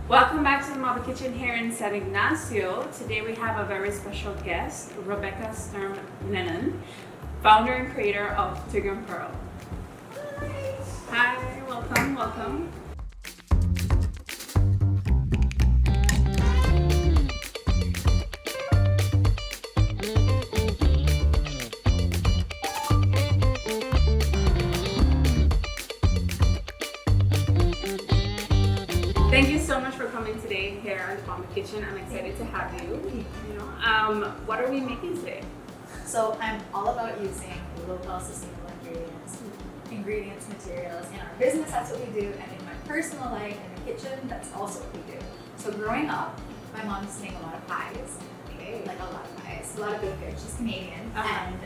Welcome back to the Mama Kitchen here in San Ignacio. Today we have a very special guest, Rebecca Stirm Lennan, founder and creator of Twig Pearl. Hi, welcome. Thank you so much for coming today here at the Mama Kitchen. I'm excited to have you. What are we making today? So I'm all about using local sustainable ingredients, materials. In our business, that's what we do, and in my personal life, in the kitchen, that's also what we do. So growing up, my mom used to make a lot of pies. Okay. Like a lot of pies, a lot of good food. She's Canadian, and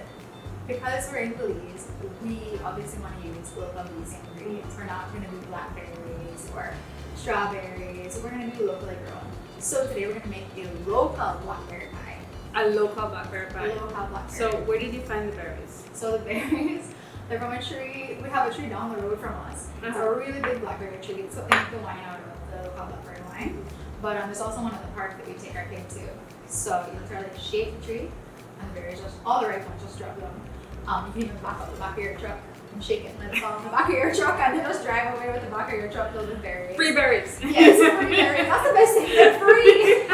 because we're in Belize, we obviously want to use local Belizean ingredients. We're not going to do blackberries or strawberries. We're going to do locally grown. So today we're going to make a local blackberry pie. A local blackberry pie. A local blackberry. So where did you find the berries? So the berries, they're from a tree. We have a tree down the road from us. It's a really big blackberry tree. So they make the wine out of the local blackberry wine. But there's also one at the park that we take our kid to. So you literally shake the tree, and the berries, just all the right ones, just drop them. You can even back up the back of your truck and shake it and let it fall on the back of your truck, and then just drive away with the back of your truck filled with berries. Free berries. Yes, free berries. That's the best thing. They're free.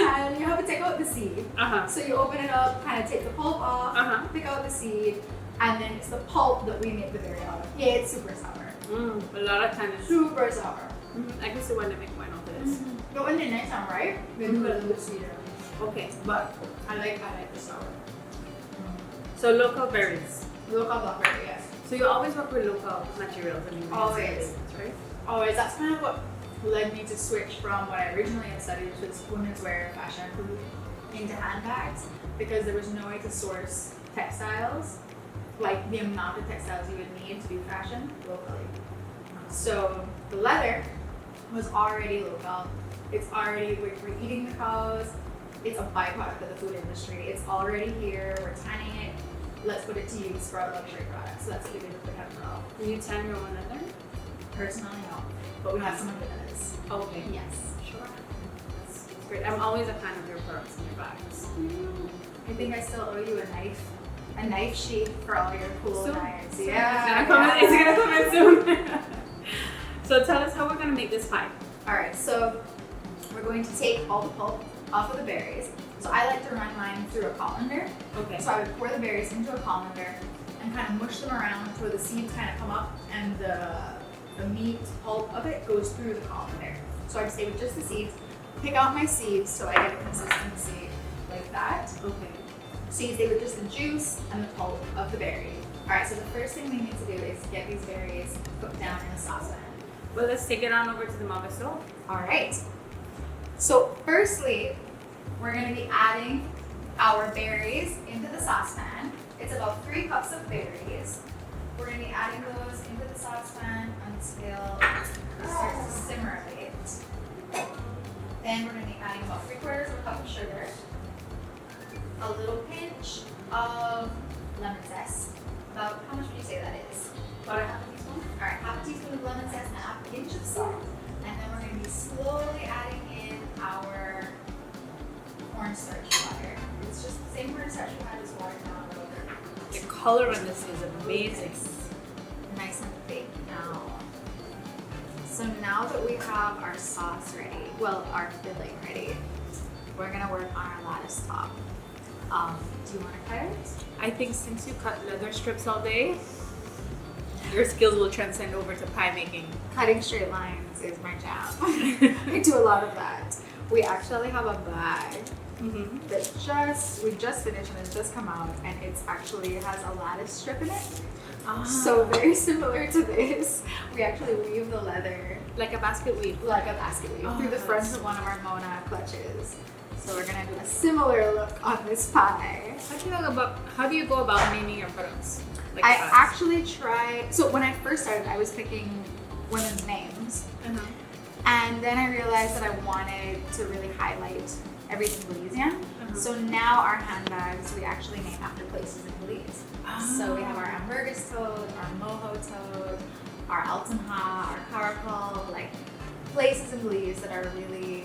And you have to take out the seed. So you open it up, kind of take the pulp off, pick out the seed, and then it's the pulp that we make the berry out of. Yeah, it's super sour. A lot of times. Super sour. I can see why they make wine out of this. But when they're nice and ripe, they put a little bit sweeter. Okay. But I like the sour. So local berries. Local blackberry, yes. So you always work with local materials and ingredients. Always. Right? Always. That's kind of what led me to switch from what I originally had studied, which was women's wear, fashion, food, into handbags, because there was no way to source textiles, like the amount of textiles you would need to do fashion locally. So the leather was already local. It's already, we're eating the cows. It's a byproduct of the food industry. It's already here. We're tanning it. Let's put it to use for our luxury products. So that's what we did with the petrol. Do you tan your own leather? Personally, no. But we have someone who does. Okay. Yes. Sure. That's great. I'm always a fan of your pearls and your bags. I think I still owe you a knife sheath for all your cool knives. Yeah. It's gonna come in soon. So tell us how we're gonna make this pie. Alright, so we're going to take all the pulp off of the berries. So I like to run mine through a colander. Okay. So I would pour the berries into a colander and kind of mush them around until the seeds kind of come up and the meat pulp of it goes through the colander. So I stay with just the seeds, pick out my seeds so I get a consistency like that. Okay. So you stay with just the juice and the pulp of the berry. Alright, so the first thing we need to do is get these berries cooked down in a saucepan. Well, let's take it on over to the Mama stove. Alright. So firstly, we're going to be adding our berries into the saucepan. It's about 3 cups of berries. We're going to be adding those into the saucepan until it starts to simmer a bit. Then we're going to be adding about 3/4 of a cup of sugar, a little pinch of lemon zest. About, how much would you say that is? About a half a teaspoon? Alright, half a teaspoon of lemon zest and a pinch of salt. And then we're going to be slowly adding in our cornstarch water. It's just the same cornstarch we had as water down a little bit. The color on this is amazing. Nice and thick now. So now that we have our sauce ready, well, our filling ready, we're gonna work on our lattice top. Do you want to cut it? I think since you cut leather strips all day, your skills will transcend over to pie making. Cutting straight lines is my jam. I do a lot of that. We actually have a bag that we just finished and it's just come out, and it has a lattice strip in it. So very similar to this. We actually weave the leather like a basket weave. Like a basket weave through the front of one of our Mona clutches. So we're gonna do a similar look on this pie. How do you go about naming your products? Like I actually tried. So when I first started, I was picking women's names, and then I realized that I wanted to really highlight everything Belizean. So now our handbags we actually name after places in Belize. So we have our 𝑺𝒕𝒊𝒓𝒏𝒂𝒏, our moho toad, our altanha, our caracal, like places in Belize that are really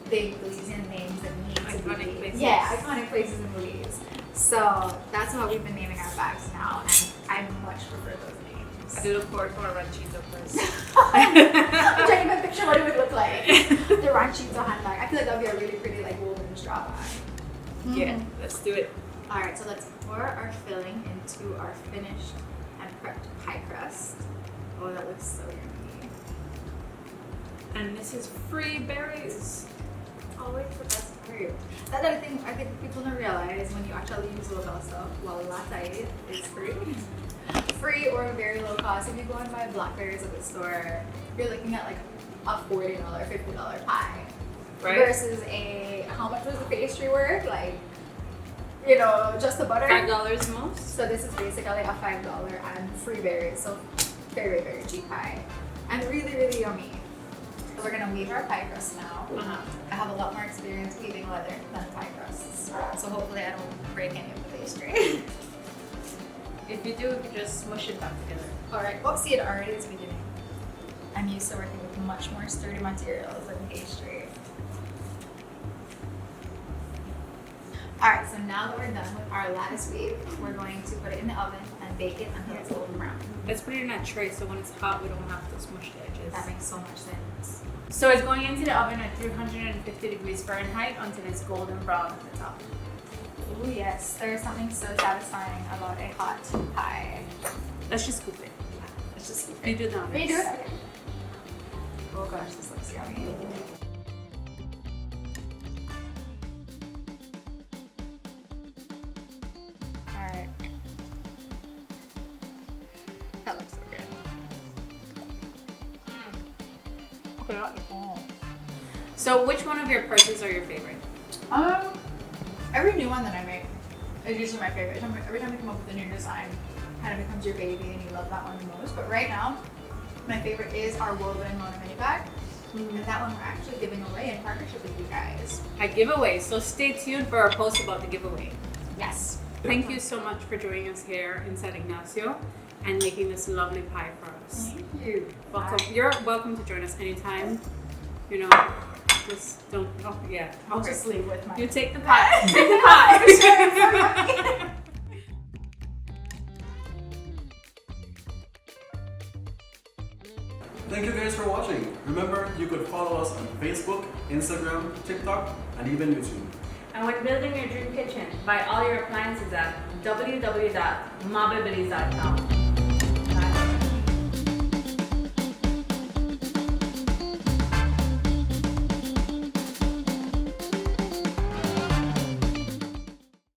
big Belizean names that need to Iconic be. places. Yeah, iconic places in Belize. So that's how we've been naming our bags now, and I much prefer those names. I do look forward to our ranchito first. I'm trying to even picture what it would look like. The ranchito handbag. I feel like that would be a really pretty like woven straw bag. Yeah, let's do it. Alright, so let's pour our filling into our finished and prepped pie crust. Oh, that looks so yummy. And this is free berries. Always the best part. That other thing I think people don't realize when you actually use local stuff, well, latte is free. Free or very low cost. If you go and buy blackberries at the store, you're looking at like a $40, $50 pie. Right. Versus how much was the pastry worth? Like, you know, just the butter. $5 most. So this is basically a $5 and free berries. So very, very cheap pie. And really, really yummy. So we're gonna weave our pie crust now. I have a lot more experience weaving leather than pie crusts. So hopefully I don't break any of the pastry. If you do, just smush it back together. Alright, oh see it already is beginning. I'm used to working with much more sturdy materials than pastry. Alright, so now that we're done with our lattice weave, we're going to put it in the oven and bake it until it's golden brown. Let's put it in a tray so when it's hot, we don't have to smush the edges. That makes so much sense. So it's going into the oven at 350 degrees Fahrenheit until it's golden brown at the top. Oh yes, there's something so satisfying about a hot pie. Let's just scoop it. Let's just scoop You do that. Can you do it? Okay. Oh gosh, this looks yummy. Alright. That looks so good. So which one of your purses are your favorite? Every new one that I make is usually my favorite. Every time you come up with a new design, kind of becomes your baby and you love that one the most. But right now, my favorite is our woven Mona mini bag. And that one we're actually giving away in partnership with you guys. A giveaway. So stay tuned for our post about the giveaway. Yes. Thank you so much for joining us here in San Ignacio and making this lovely pie for us. Thank you. Welcome. Bye. You're welcome to join us anytime. You know, just don't. Oh yeah. I'll Okay. just leave with my. You take the pie. Take the pie. Thank you guys for watching. Remember, you could follow us on Facebook, Instagram, TikTok, and even YouTube. And when building your dream kitchen, buy all your appliances at www.𝒂𝒏𝒏𝒂𝒏.com.